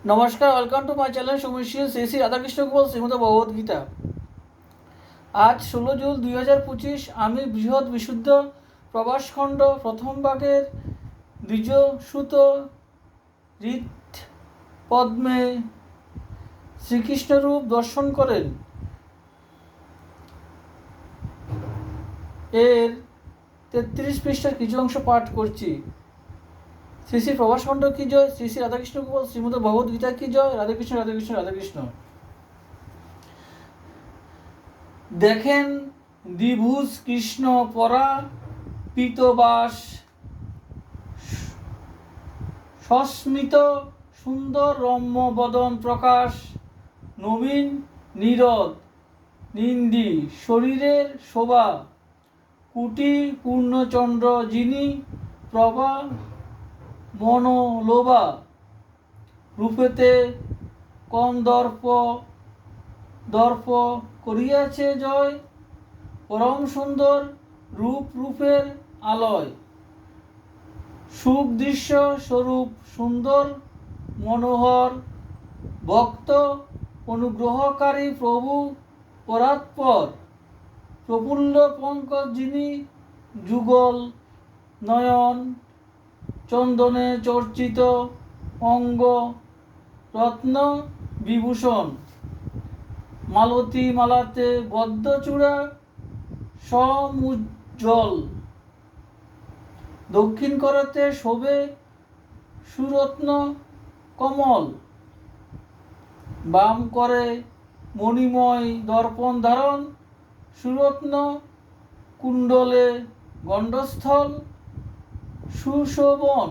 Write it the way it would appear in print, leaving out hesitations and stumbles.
নমস্কার, welcome to my channel সমীশীল শ্রী শ্রী রাধাকৃষ্ণ গোপাল শ্রীমদ ভগবদ্গীতা। আজ 16 জুন 2025। আমি বৃহৎ বিশুদ্ধ প্রবাসখণ্ড প্রথম ভাগের দ্বিজসুত হৃৎ পদ্মে শ্রীকৃষ্ণরূপ দর্শন করেন এর 33 পৃষ্ঠার কিছু অংশ পাঠ করছি। শ্রী শ্রী প্রভাসখণ্ড কি জয়, শ্রী শ্রী রাধাকৃষ্ণ গোপাল শ্রীমদ ভগবদ্গীতা কি জয়। রাধাকৃষ্ণ রাধাকৃষ্ণ রাধাকৃষ্ণ। দেখেন দ্বিভুজ কৃষ্ণ পরা পীতবাস সস্মিত সুন্দর রম্য বদন প্রকাশ নবীন নীরদ নিন্দি শরীরের শোভা কুটি পূর্ণচন্দ্র যিনি প্রভা মনোলোভা রূপেতে কন্দর্প দর্প করিয়াছে জয় পরম সুন্দর রূপ রূপের আলয় সুখ দৃশ্য স্বরূপ সুন্দর মনোহর ভক্ত অনুগ্রহকারী প্রভু পরাৎপর প্রফুল্ল পঙ্কজ যিনি যুগল নয়ন চন্দনে চর্চিত অঙ্গ রত্ন বিভূষণ মালতী মালাতে বদ্ধচূড়া সমুজ্জ্বল দক্ষিণ করতে শোভে সুরত্ন কমল বাম করে মণিময় দর্পণ ধারণ সুরত্ন কুণ্ডলে গণ্ডস্থল সুশোভন